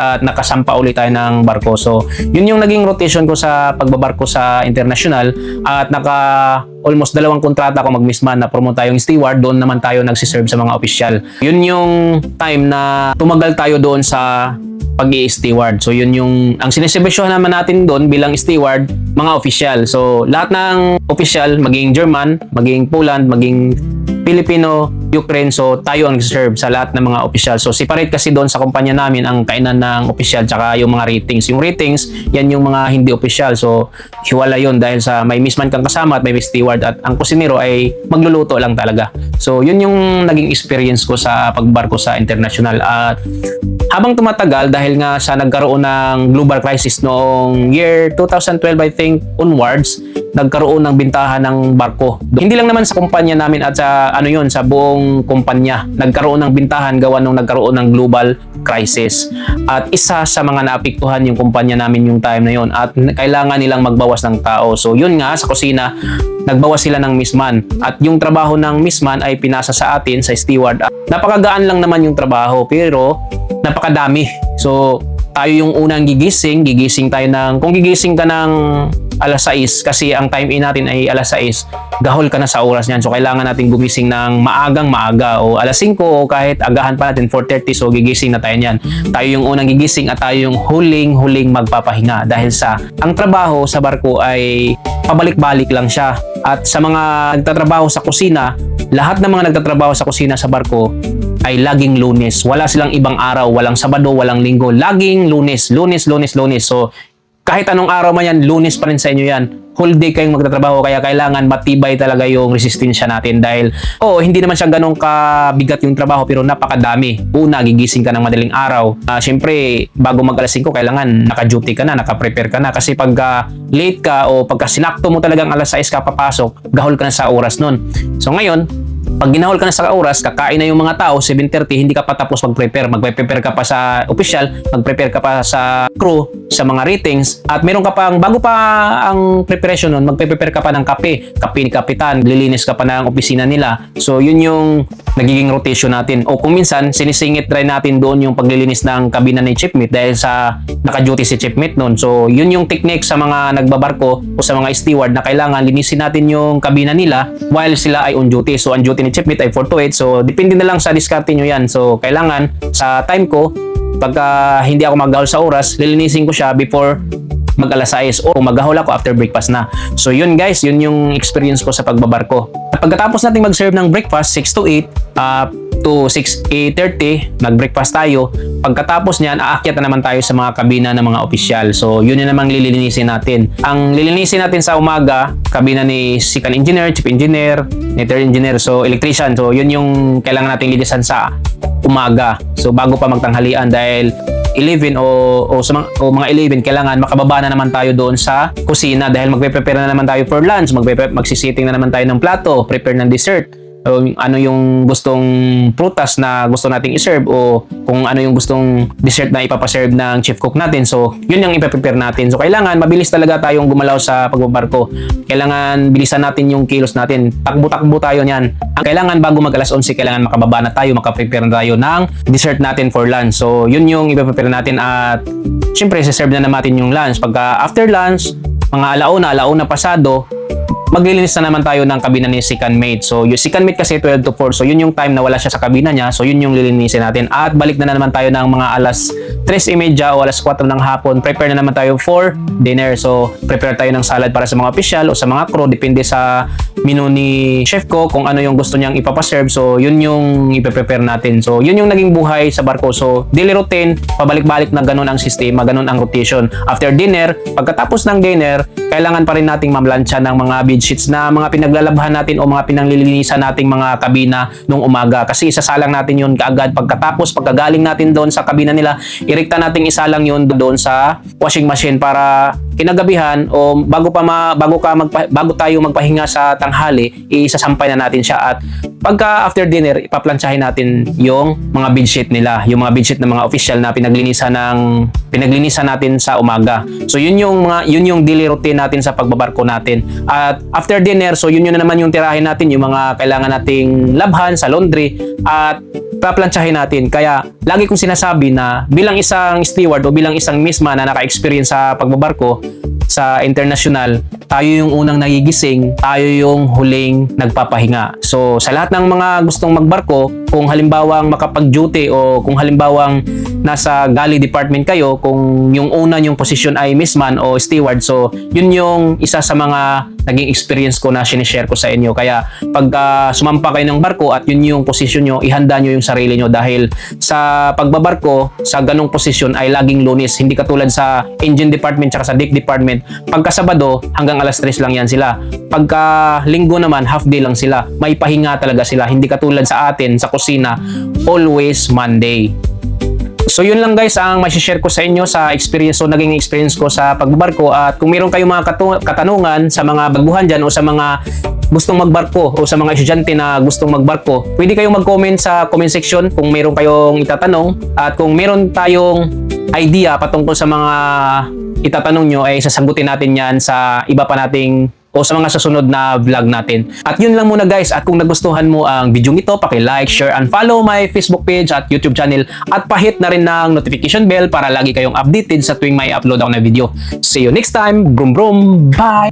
at nakasampa ulit tayo ng barko. So, yun yung naging rotation ko sa pagbabarko sa international at almost 2 kontrata ako mag-missman na promote tayong steward, doon naman tayo nagsiserve sa mga opisyal. Yun yung time na tumagal tayo doon sa pag-i-steward. So yun yung ang sineserbisyohan naman natin doon bilang steward, mga opisyal. So lahat ng opisyal, maging German, maging Poland, maging Filipino, Ukraine, so tayo ang nag-serve sa lahat ng mga opisyal. So separate kasi doon sa kumpanya namin ang kainan ng opisyal tsaka yung mga ratings. Yung ratings, yan yung mga hindi opisyal. So hiwala yun dahil sa may missman kang kasama at may steward at ang kusinero ay magluluto lang talaga. So yun yung naging experience ko sa pagbarko sa international. At habang tumatagal, dahil nga sa nagkaroon ng global crisis noong year 2012 I think onwards, nagkaroon ng bintahan ng barko. Hindi lang naman sa kumpanya namin at sa sa buong kumpanya. Nagkaroon ng bintahan gawa nung nagkaroon ng global crisis. At isa sa mga naapektuhan yung kumpanya namin yung time na yun at kailangan nilang magbawas ng tao. So yun nga, sa kusina, nagbawas sila ng missman. At yung trabaho ng missman ay pinasa sa atin, sa steward. Napakagaan lang naman yung trabaho pero napakadami. So tayo yung unang gigising tayo kung gigising ka ng alas 6 kasi ang time in natin ay alas 6, gahol ka na sa oras niyan. So kailangan natin gumising ng maaga o alas 5 o kahit agahan pa natin 4:30, so gigising na tayo niyan. Tayo yung unang gigising at tayo yung huling magpapahinga dahil ang trabaho sa barko ay pabalik-balik lang siya. At sa mga nagtatrabaho sa kusina, lahat ng mga nagtatrabaho sa kusina sa barko ay laging Lunes. Wala silang ibang araw, walang Sabado, walang Linggo. Laging Lunes. So, kahit anong araw man yan, Lunes pa rin sa inyo yan. Whole day kayong magtatrabaho, kaya kailangan matibay talaga yung resistensya natin dahil, hindi naman siya ganun kabigat yung trabaho pero napakadami. Una, gigising ka ng madaling araw. Siyempre, bago mag-alas 5, kailangan naka-duty ka na, naka-prepare ka na kasi pagka late ka o pagka sinakto mo talagang alas 6 ka papasok, gahol ka na sa oras nun. So ngayon, pag ginahol ka na sa oras, kakain na yung mga tao, 7:30, hindi ka pa tapos mag-prepare. Magpe-prepare ka pa sa official, mag-prepare ka pa sa crew, sa mga ratings, at meron ka pang, bago pa ang preparation nun, magpe-prepare ka pa ng kape ni kapitan, lilinis ka pa ng opisina nila. So yun yung nagiging rotation natin. O kung minsan, sinisingit rin natin doon yung paglilinis ng kabina ni Chipmate dahil sa naka-duty si Chipmate nun. So yun yung technique sa mga nagbabarko o sa mga steward na kailangan linisin natin yung kabina nila while sila ay on duty. So ang duty ni Chipmate ay 4 to 8. So depende na lang sa diskarte nyo yan. So kailangan sa time ko, pagka hindi ako mag-ahol sa oras, lilinisin ko siya before mag-alas 6 o mag-ahol ako after breakfast na. So yun guys, yun yung experience ko sa pagbabarko. At pagkatapos natin mag-serve ng breakfast, 6 to 8, to 8:30, nag-breakfast tayo. Pagkatapos niyan, aakyat na naman tayo sa mga kabina ng mga opisyal. So, yun na namang lilinisin natin. Ang lilinisin natin sa umaga, kabina ni Second Engineer, Chief Engineer, ni Third Engineer, so electrician. So, yun yung kailangan natin linisan sa umaga. So, bago pa magtanghalian dahil 11 o mga 11, kailangan makababa na naman tayo doon sa kusina dahil magpe-prepare na naman tayo for lunch, magsisitting na naman tayo ng plato, prepare ng dessert. Ano yung gustong prutas na gusto nating iserve o kung ano yung gustong dessert na ipapaserve ng chief cook natin. So, yun yung ipaprepare natin. So, kailangan mabilis talaga tayong gumalaw sa pagbabarko. Kailangan bilisan natin yung kilos natin. Takbo-takbo tayo niyan. Ang kailangan bago mag-alas 11, kailangan makababa na tayo, makaprepare na tayo ng dessert natin for lunch. So, yun yung ipaprepare natin at syempre, siserve na naman natin yung lunch. Pagka after lunch, mga alauna pasado, maglilinis na naman tayo ng kabina ni Second Mate. So, yung Second Mate kasi 12 to 4. So, yun yung time na wala siya sa kabina niya. So, yun yung lilinisin natin. At balik na naman tayo ng mga alas 3:30 o alas 4 ng hapon. Prepare na naman tayo for dinner. So, prepare tayo ng salad para sa mga opisyal o sa mga crew. Depende sa menu ni chef ko kung ano yung gusto niyang ipapaserve. So, yun yung ipaprepare natin. So, yun yung naging buhay sa barko. So, daily routine, pabalik-balik na ganun ang sistema, ganun ang rotation. After dinner, pagkatapos ng dinner, kailangan pa rin nating mamlansya ng mga bedsheets na mga pinaglalabhan natin o mga pinanglilinisan nating mga kabina nung umaga. Kasi isasalang natin yun kaagad pagkagaling natin doon sa kabina nila, irekta nating isalang yun doon sa washing machine para kinagabihan o bago tayo magpahinga sa tanghali, isasampay na natin siya at pagka after dinner, ipaplansyahin natin yung mga bedsheet nila, yung mga bedsheet ng mga official na pinaglinisan natin sa umaga. So yun yung daily routine natin sa pagbabarko natin. At after dinner, so yun na naman yung tirahin natin, yung mga kailangan nating labhan sa laundry at paplansyahin natin. Kaya lagi kong sinasabi na bilang isang steward o bilang isang misma na naka-experience sa pagbabarko sa international, tayo yung unang nagigising, tayo yung huling nagpapahinga. So sa lahat ng mga gustong magbarko, kung halimbawang makapag-duty o kung halimbawang nasa galley department kayo, kung yung una yung posisyon ay missman o steward, so yun yung isa sa mga naging experience ko na sinishare ko sa inyo. Kaya pag sumampa kayo ng barko at yun yung posisyon nyo, ihanda nyo yung sarili nyo dahil sa pagbabarko, sa ganong posisyon ay laging Lunes. Hindi katulad sa engine department tsaka sa deck department, pagka Sabado hanggang alas 3 lang yan sila. Pagka Linggo naman, half day lang sila. May pahinga talaga sila. Hindi katulad sa atin, sa kusina, always Monday. So yun lang guys ang ma-share ko sa inyo sa experience o naging experience ko sa pagbabarko. At kung meron kayong mga katanungan sa mga baguhan dyan o sa mga gustong magbarko o sa mga estudyante na gustong magbarko, pwede kayong mag-comment sa comment section kung meron kayong itatanong. At kung meron tayong idea patungkol sa mga itatanong nyo, ay sasagutin natin yan sa iba pa nating o sa mga susunod na vlog natin. At yun lang muna guys, at kung nagustuhan mo ang video ito, paki-like, share, and follow my Facebook page at YouTube channel at pahit na rin ng notification bell para lagi kayong updated sa tuwing may upload ako na video. See you next time. Brum brum. Bye!